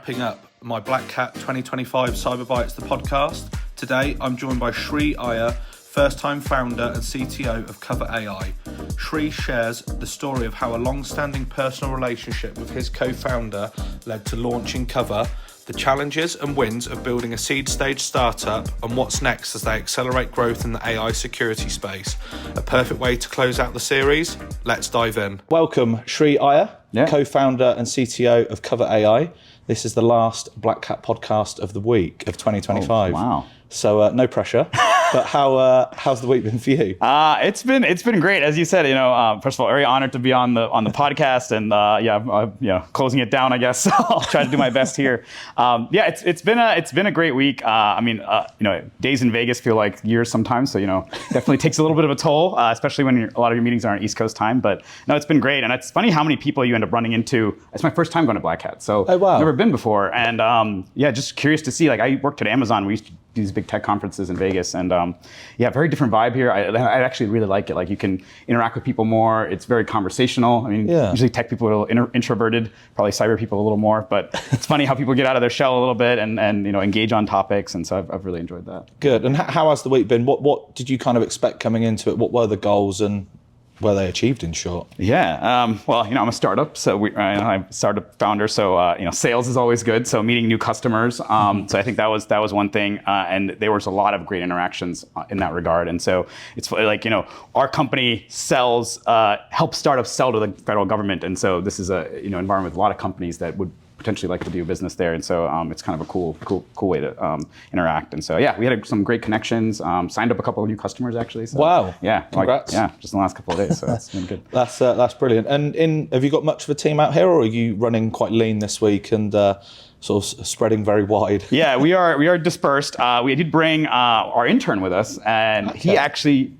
wrapping up my BlackHat 2025 Cyber Bites, the podcast. Today, I'm joined by Iyer, first-time founder and CTO of Kovr.AI. Shri shares the story of how a long-standing personal relationship with his co-founder led to launching Kovr, the challenges and wins of building a seed-stage startup, and what's next as they accelerate growth in the AI security space. A perfect way to close out the series. Let's dive in. Welcome, Shri Iyer, co-founder and CTO of Kovr.AI. This is the last BlackHat podcast of the week of 2025. Oh, wow. So no pressure. But how's the week been for you? It's been great, as you said. First of all, very honored to be on the podcast, and closing it down. I guess so I'll try to do my best here. It's been a great week. Days in Vegas feel like years sometimes. So definitely takes a little bit of a toll, especially when a lot of your meetings are on East Coast time. But no, it's been great, and it's funny how many people you end up running into. It's my first time going to BlackHat, so oh, wow. I've never been before, and just curious to see. Like I worked at Amazon. We used to do these big tech conferences in Vegas, and very different vibe here. I actually really like it. Like you can interact with people more. It's very conversational. I mean, usually tech people are a little introverted, probably cyber people a little more, but it's funny how people get out of their shell a little bit and engage on topics. And so I've really enjoyed that. Good. And how has the week been? What did you kind of expect coming into it? What were the goals and were they achieved, in short? I'm a startup, so I'm a startup founder, so sales is always good. So meeting new customers, so I think that was one thing, and there was a lot of great interactions in that regard. And so it's like our company helps startups sell to the federal government, and so this is a environment with a lot of companies that would potentially like to do business there, and so it's kind of a cool way to interact. And so we had some great connections. Signed up a couple of new customers actually. So, wow! Yeah, congrats! Just in the last couple of days, so that's been good. That's brilliant. And have you got much of a team out here, or are you running quite lean this week and sort of spreading very wide? Yeah, we are dispersed. We did bring our intern with us, and he actually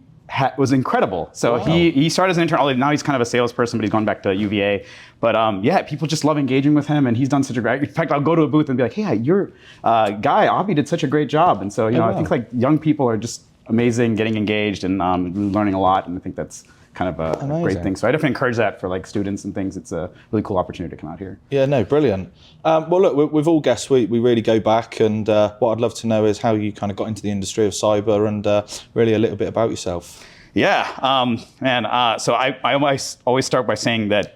was incredible. So wow. He started as an intern, although now he's kind of a salesperson, but he's gone back to UVA. But people just love engaging with him, and he's done such a great. In fact, I'll go to a booth and be like, "Hey, your guy Avi did such a great job." And so I think like young people are just amazing, getting engaged and learning a lot, and I think that's kind of a great thing. So I definitely encourage that for like students and things. It's a really cool opportunity to come out here. Yeah, no, brilliant. Well, look, with all guests, we really go back, and what I'd love to know is how you kind of got into the industry of cyber, and really a little bit about yourself. Yeah, so I always start by saying that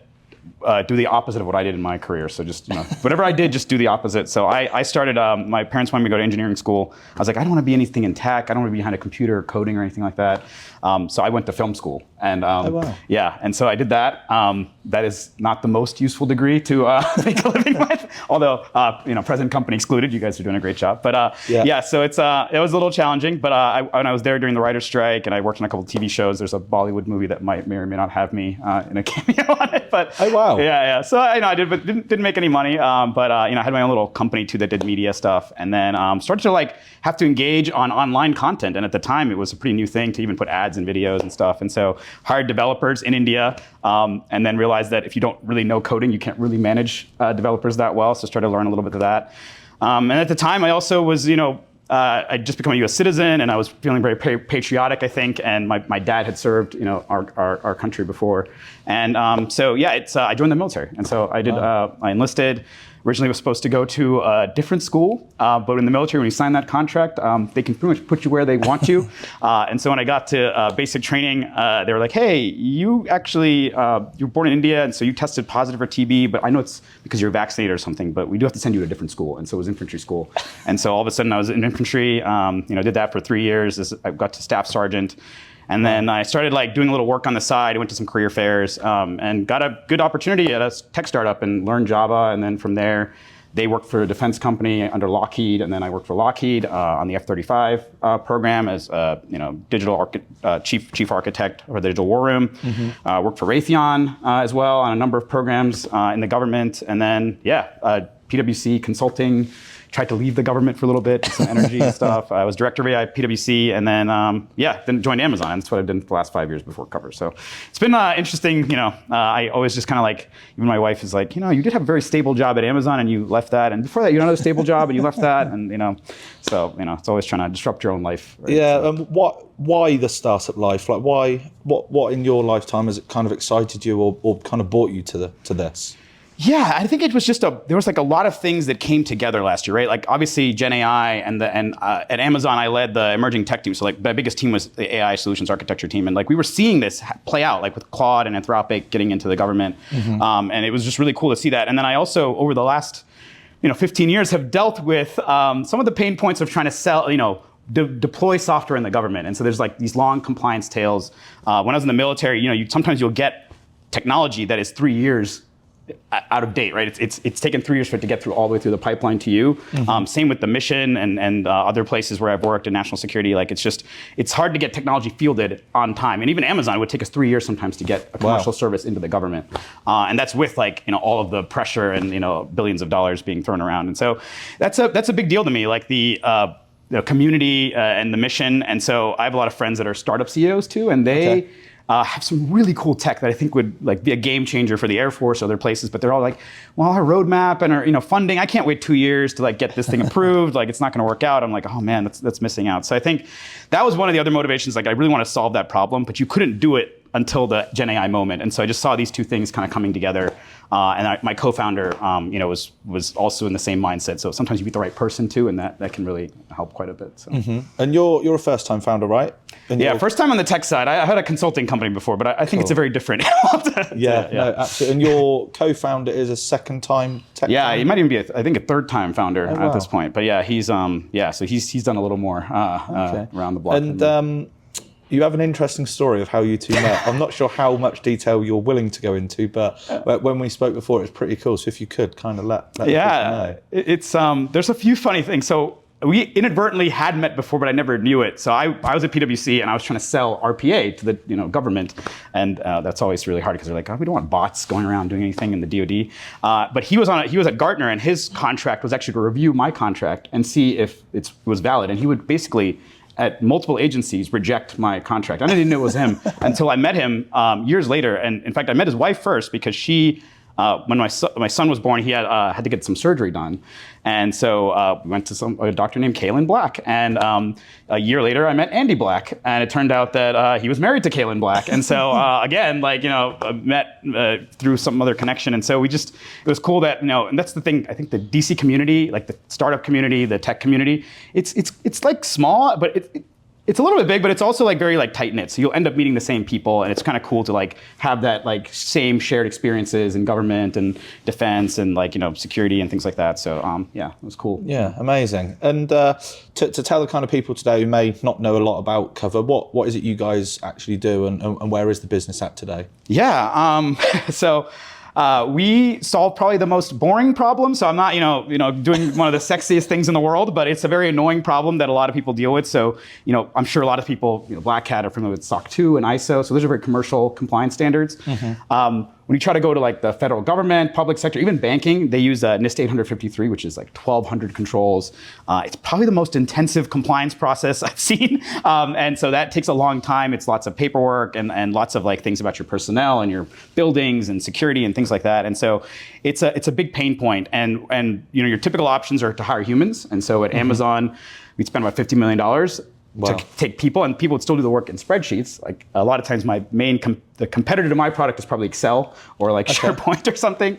do the opposite of what I did in my career. So just, whatever I did, just do the opposite. So I started, my parents wanted me to go to engineering school. I was like, I don't want to be anything in tech. I don't want to be behind a computer or coding or anything like that. So I went to film school. And and so I did that. That is not the most useful degree to make a living with, although, present company excluded. You guys are doing a great job. But so it was a little challenging. But when I was there during the writer's strike, and I worked on a couple of TV shows, there's a Bollywood movie that may or may not have me in a cameo on it. But oh, wow. Yeah. So I did, but didn't make any money. I had my own little company too that did media stuff, and then started to have to engage on online content. And at the time, it was a pretty new thing to even put ads and videos and stuff. And so hired developers in India, and then realized that if you don't really know coding, you can't really manage developers that well. So started to learn a little bit of that. And at the time, I also was I'd just become a U.S. citizen, and I was feeling very patriotic, I think. And my dad had served, our country before, and I joined the military, and so I did. Wow. I enlisted. Originally was supposed to go to a different school, but in the military, when you sign that contract, they can pretty much put you where they want you. And so when I got to basic training, they were like, "Hey, you actually you were born in India, and so you tested positive for TB, but I know it's because you're vaccinated or something. But we do have to send you to a different school." And so it was infantry school. And so all of a sudden, I was in infantry. Did that for 3 years. I got to staff sergeant. And then I started doing a little work on the side. I went to some career fairs and got a good opportunity at a tech startup and learned Java. And then from there, they worked for a defense company under Lockheed. And then I worked for Lockheed on the F-35 program as chief architect for the digital war room. Mm-hmm. Worked for Raytheon as well on a number of programs in the government. And then, PwC consulting. Tried to leave the government for a little bit, some energy and stuff. I was director of AI at PwC, and then joined Amazon. That's what I've done for the last 5 years before Kovr. So it's been interesting. I always just kind of even my wife is like, you did have a very stable job at Amazon, and you left that, and before that you had another stable job, and you left that, and so it's always trying to disrupt your own life. Right? Yeah. So. Why the startup life? What in your lifetime has it kind of excited you or kind of brought you to this? Yeah, I think it was just there was like a lot of things that came together last year, right? Like obviously GenAI and at Amazon, I led the emerging tech team. So like my biggest team was the AI solutions architecture team. And like we were seeing this play out, like with Claude and Anthropic getting into the government. And it was just really cool to see that. And then I also, over the last 15 years, have dealt with some of the pain points of trying to sell, deploy software in the government. And so there's like these long compliance tails. When I was in the military, sometimes you'll get technology that is 3 years out of date, right? It's taken 3 years for it to get through all the way through the pipeline to you. Same with the mission and other places where I've worked in national security. Like it's hard to get technology fielded on time. And even Amazon would take us 3 years sometimes to get a commercial service into the government. And that's with all of the pressure and billions of dollars being thrown around. And so that's a big deal to me. Like the community and the mission. And so I have a lot of friends that are startup CEOs too, and they have some really cool tech that I think would be a game changer for the Air Force or other places. But they're all like, well, our roadmap and our funding, I can't wait 2 years to get this thing approved. It's not going to work out. I'm like, oh man, that's missing out. So I think that was one of the other motivations. I really want to solve that problem, but you couldn't do it until the GenAI moment. And so I just saw these two things kind of coming together. And my co-founder, was also in the same mindset. So sometimes you meet the right person too, and that can really help quite a bit. So. And you're a first-time founder, right? First time on the tech side. I had a consulting company before, but I think it's a very different. No, absolutely. And your co-founder is a second-time tech founder? He might even be I think a third-time founder at this point. But yeah, he's so he's done a little more around the block. And you have an interesting story of how you two met. I'm not sure how much detail you're willing to go into, but when we spoke before, it's pretty cool. So if you could kind of let people know. It's there's a few funny things. So we inadvertently had met before, but I never knew it. So I was at PwC and I was trying to sell RPA to the government, and that's always really hard because they're like, oh, we don't want bots going around doing anything in the DoD. But he was at Gartner, and his contract was actually to review my contract and see if it was valid, and he would basically at multiple agencies reject my contract. I didn't know it was him until I met him years later. And in fact, I met his wife first because she, when my son was born, he had to get some surgery done. And so we went to a doctor named Kaylin Black. And a year later, I met Andy Black. And it turned out that he was married to Kaylin Black. And so again, met through some other connection. And so it was cool that, and that's the thing, I think the DC community, like the startup community, the tech community, it's like small, but it's a little bit big, but it's also very tight-knit. So you'll end up meeting the same people, and it's kind of cool to have that same shared experiences in government and defense and security and things like that. So it was cool. Yeah, amazing. And to tell the kind of people today who may not know a lot about Kovr, what is it you guys actually do, and where is the business at today? Yeah, so we solve probably the most boring problem. So I'm not, doing one of the sexiest things in the world, but it's a very annoying problem that a lot of people deal with. So, I'm sure a lot of people, BlackHat are familiar with SOC 2 and ISO. So those are very commercial compliance standards. When you try to go to the federal government, public sector, even banking, they use NIST 853, which is 1,200 controls. It's probably the most intensive compliance process I've seen. And so that takes a long time. It's lots of paperwork and lots of things about your personnel and your buildings and security and things like that. And so it's a big pain point. And your typical options are to hire humans. And so at Amazon, we'd spend about $50 million to take people, and people would still do the work in spreadsheets. A lot of times the competitor to my product is probably Excel or SharePoint or something,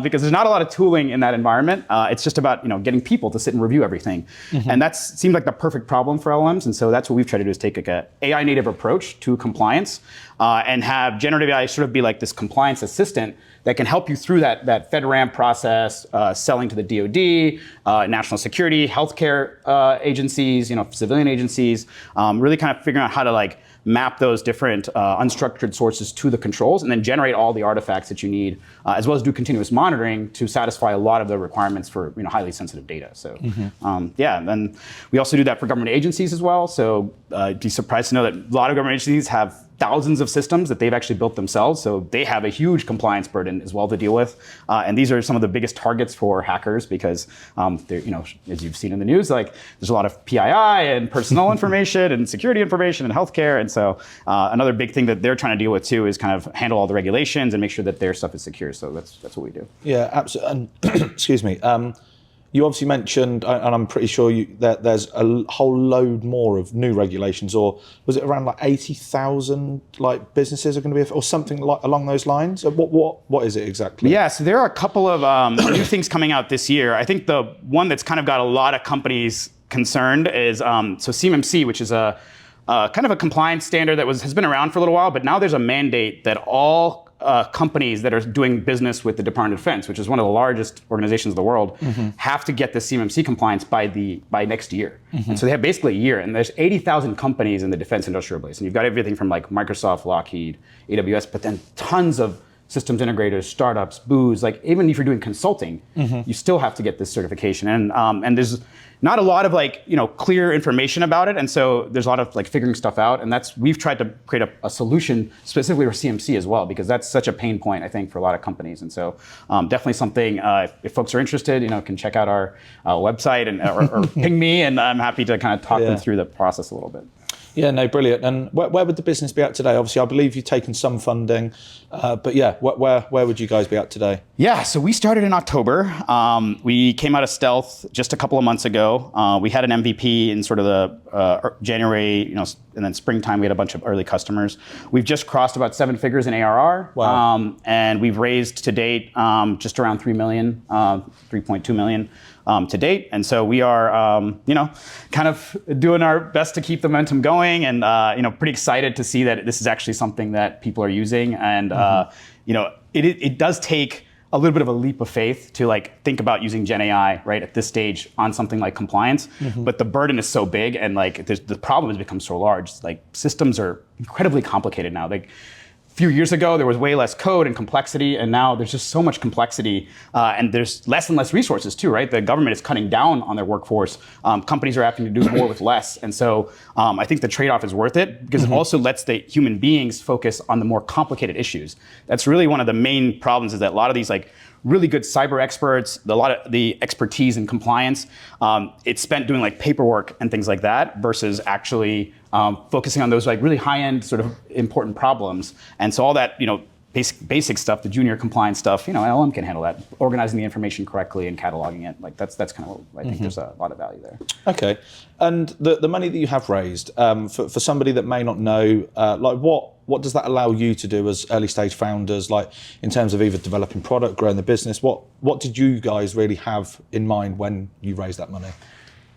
because there's not a lot of tooling in that environment. It's just about getting people to sit and review everything. And that seemed like the perfect problem for LLMs. And so that's what we've tried to do, is take an AI native approach to compliance and have generative AI sort of be like this compliance assistant that can help you through that FedRAMP process, selling to the DoD, national security, healthcare agencies, civilian agencies, really kind of figuring out how to map those different unstructured sources to the controls and then generate all the artifacts that you need, as well as do continuous monitoring to satisfy a lot of the requirements for highly sensitive data. So and then we also do that for government agencies as well. So you'd be surprised to know that a lot of government agencies have thousands of systems that they've actually built themselves. So they have a huge compliance burden as well to deal with. And these are some of the biggest targets for hackers because, as you've seen in the news, there's a lot of PII and personal information and security information and healthcare. And so another big thing that they're trying to deal with too is kind of handle all the regulations and make sure that their stuff is secure. So that's what we do. Yeah, absolutely. And excuse me. You obviously mentioned, and I'm pretty sure that there's a whole load more of new regulations, or was it around like 80,000 like businesses are going to be, or something like along those lines? What is it exactly? Yeah, so there are a couple of new things coming out this year. I think the one that's kind of got a lot of companies concerned is so CMMC, which is a kind of a compliance standard that has been around for a little while, but now there's a mandate that all companies that are doing business with the Department of Defense, which is one of the largest organizations in the world, have to get the CMMC compliance by next year. And so they have basically a year. And there's 80,000 companies in the defense industrial base. And you've got everything from like Microsoft, Lockheed, AWS, but then tons of systems integrators, startups, booze. Like even if you're doing consulting, you still have to get this certification. And there's not a lot of like, clear information about it. And so there's a lot of like figuring stuff out. And we've tried to create a solution specifically for CMC as well, because that's such a pain point, I think, for a lot of companies. And so definitely something, if folks are interested, can check out our website or ping me, and I'm happy to kind of talk them through the process a little bit. Yeah, no, brilliant. And where would the business be at today? Obviously, I believe you've taken some funding, but yeah, where would you guys be at today? Yeah, so we started in October. We came out of stealth just a couple of months ago. We had an MVP in sort of the January, and then springtime. We had a bunch of early customers. We've just crossed about 7 figures in ARR. Wow. And we've raised to date just around 3 million, 3.2 million. To date. And so we are, kind of doing our best to keep the momentum going, and, pretty excited to see that this is actually something that people are using. And, it does take a little bit of a leap of faith to like think about using GenAI right at this stage on something like compliance. But the burden is so big, and like the problem has become so large. Like systems are incredibly complicated now. Like, a few years ago, there was way less code and complexity, and now there's just so much complexity, and there's less and less resources too, right? The government is cutting down on their workforce. Companies are having to do more with less, and so I think the trade-off is worth it, because it also lets the human beings focus on the more complicated issues. That's really one of the main problems, is that a lot of these like really good cyber experts, a lot of the expertise in compliance, it's spent doing like paperwork and things like that, versus actually focusing on those like really high-end sort of important problems. And so all that, basic stuff, the junior compliance stuff, LM can handle that. Organizing the information correctly and cataloging it, like that's kind of what I think there's a lot of value there. Okay, and the money that you have raised, for somebody that may not know, like what does that allow you to do as early stage founders, like in terms of either developing product, growing the business? What did you guys really have in mind when you raised that money?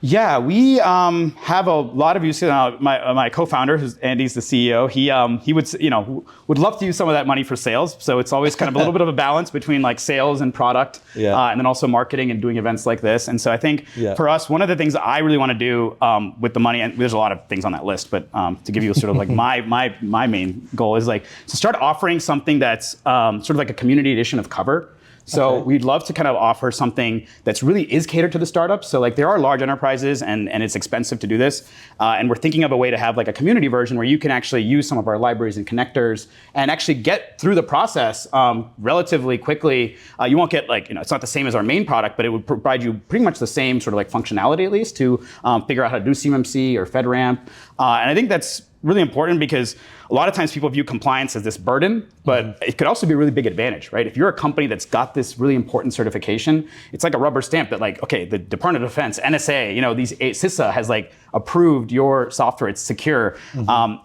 Yeah, we have a lot of use. My co-founder, Andy's the CEO. He would love to use some of that money for sales. So it's always kind of a little bit of a balance between like sales and product, and then also marketing and doing events like this. And so I think for us, one of the things that I really want to do with the money, and there's a lot of things on that list, but to give you sort of like my main goal is like to start offering something that's sort of like a community edition of Kovr. So we'd love to kind of offer something that's really is catered to the startups. So like there are large enterprises, and it's expensive to do this. And we're thinking of a way to have like a community version where you can actually use some of our libraries and connectors and actually get through the process relatively quickly. You won't get like, it's not the same as our main product, but it would provide you pretty much the same sort of like functionality at least to figure out how to do CMMC or FedRAMP. And I think that's really important, because a lot of times people view compliance as this burden, but it could also be a really big advantage, right? If you're a company that's got this really important certification, it's like a rubber stamp that like, okay, the Department of Defense, NSA, these CISA has like approved your software, it's secure.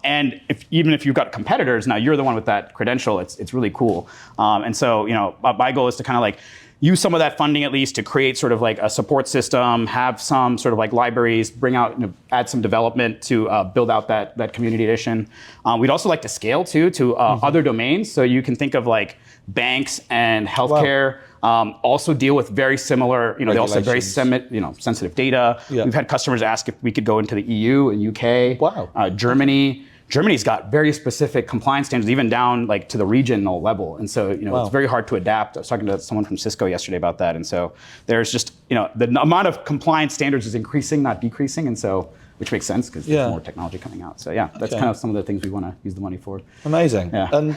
And even if you've got competitors, now you're the one with that credential, it's really cool. And so, my goal is to kind of like use some of that funding at least to create sort of like a support system, have some sort of like libraries, bring out, add some development to build out that community edition. We'd also like to scale too to other domains. So you can think of like banks and healthcare. Also deal with very similar, they also have very sensitive data. We've had customers ask if we could go into the EU and UK, Germany. Germany's got very specific compliance standards, even down like to the regional level. And so, it's very hard to adapt. I was talking to someone from Cisco yesterday about that. And so there's just, the amount of compliance standards is increasing, not decreasing. And so, which makes sense because there's more technology coming out. So that's kind of some of the things we want to use the money for. Amazing. Yeah. And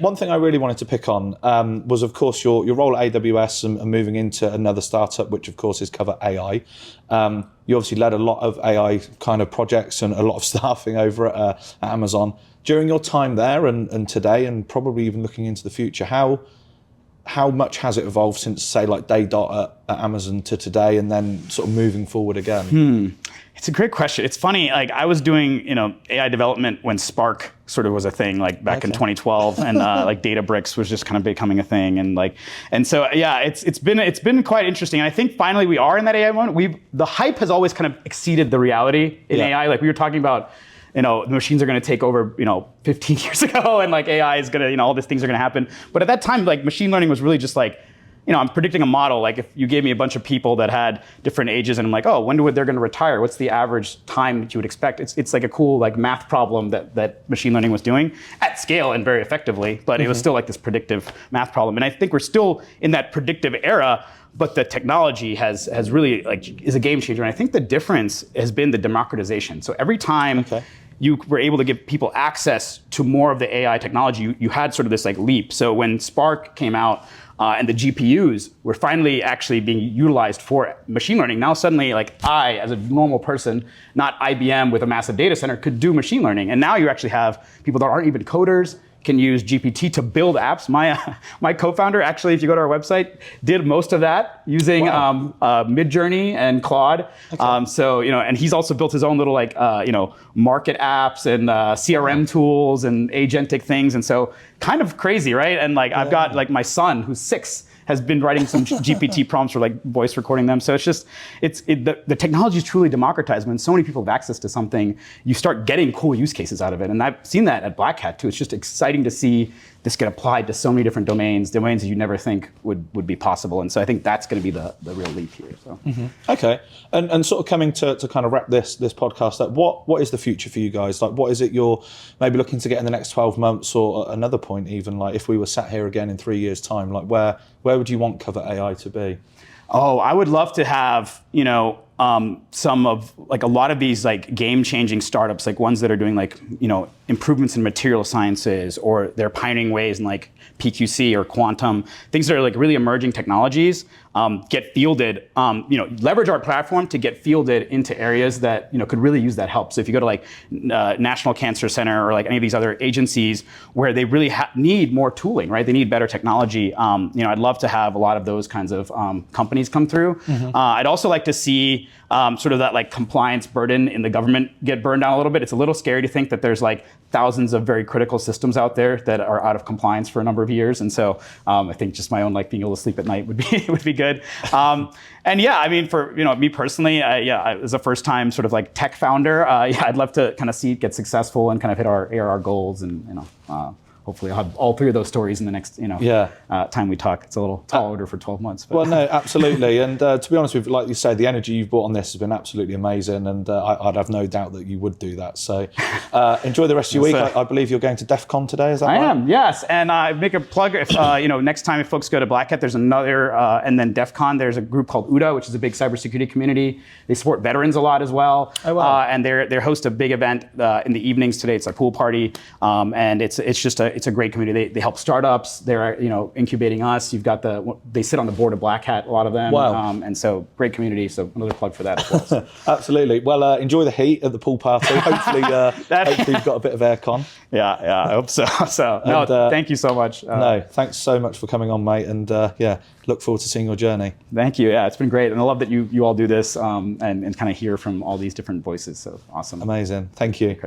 one thing I really wanted to pick on was, of course, your role at AWS and moving into another startup, which of course is Kovr.AI. You obviously led a lot of AI kind of projects and a lot of staffing over at Amazon. During your time there and today, and probably even looking into the future, how how much has it evolved since, say, like day dot at Amazon to today, and then sort of moving forward again? It's a great question. It's funny, like I was doing, AI development when Spark sort of was a thing, like back in 2012, and like Databricks was just kind of becoming a thing, and so yeah, it's been quite interesting. And I think finally we are in that AI moment. The hype has always kind of exceeded the reality in AI. Like we were talking about, the machines are going to take over, 15 years ago, and like AI is going to, all these things are going to happen. But at that time, like machine learning was really just like, I'm predicting a model. Like if you gave me a bunch of people that had different ages, and I'm like, oh, when they're going to retire? What's the average time that you would expect? It's like a cool like math problem that machine learning was doing at scale and very effectively, but it was still like this predictive math problem. And I think we're still in that predictive era, but the technology has really is a game changer. And I think the difference has been the democratization. So every time you were able to give people access to more of the AI technology, you had sort of this like leap. So when Spark came out, and the GPUs were finally actually being utilized for machine learning. Now suddenly, like I, as a normal person, not IBM with a massive data center, could do machine learning. And now you actually have people that aren't even coders can use GPT to build apps. My co-founder, actually, if you go to our website, did most of that using Midjourney and Claude. And he's also built his own little market apps and CRM tools and agentic things. And so kind of crazy, right? And I've got my son who's 6 has been writing some GPT prompts for voice recording them. So the technology is truly democratized. When so many people have access to something, you start getting cool use cases out of it. And I've seen that at BlackHat too. It's just exciting to see this get applied to so many different domains that you never think would be possible. And so I think that's going to be the real leap here. So. Okay, and sort of coming to kind of wrap this podcast up, what is the future for you guys? Like, what is it you're maybe looking to get in the next 12 months, or another point even, like if we were sat here again in 3 years' time, like where would you want Kovr.AI to be? Oh, I would love to have, some of a lot of these game-changing startups, like ones that are doing improvements in material sciences, or they're pioneering ways in PQC or quantum, things that are really emerging technologies, get fielded, leverage our platform to get fielded into areas that could really use that help. So if you go to National Cancer Center or any of these other agencies where they really need more tooling, right? They need better technology. I'd love to have a lot of those kinds of companies come through. I'd also like to see sort of that compliance burden in the government get burned down a little bit. It's a little scary to think that there's thousands of very critical systems out there that are out of compliance for a number of years. And so I think just my own being able to sleep at night would be good. And yeah, I mean, for me personally, as a first time sort of tech founder, I'd love to kind of see it get successful and kind of hit our ARR goals, and hopefully I'll have all 3 of those stories in the next time we talk. It's a little tall order for 12 months. But. Well, no, absolutely. And to be honest with you, like you say, the energy you've brought on this has been absolutely amazing, and I'd have no doubt that you would do that. So enjoy the rest of your week. I believe you're going to DEF CON today, is that right? I am, yes. And I make a plug, if next time if folks go to BlackHat, there's another, and then DEF CON, there's a group called UDA, which is a big cybersecurity community. They support veterans a lot as well. Oh, wow. And they host a big event in the evenings today. It's a pool party, and it's a great community. They help startups. They're incubating us. You've got they sit on the board of BlackHat, a lot of them. Wow. And so great community. So another plug for that as well. So. Absolutely. Well, enjoy the heat at the pool party. Hopefully, hopefully you've got a bit of aircon. Yeah, I hope so. Thank you so much. No, thanks so much for coming on, mate. And look forward to seeing your journey. Thank you. Yeah, it's been great. And I love that you all do this and kind of hear from all these different voices. So awesome. Amazing. Thank you.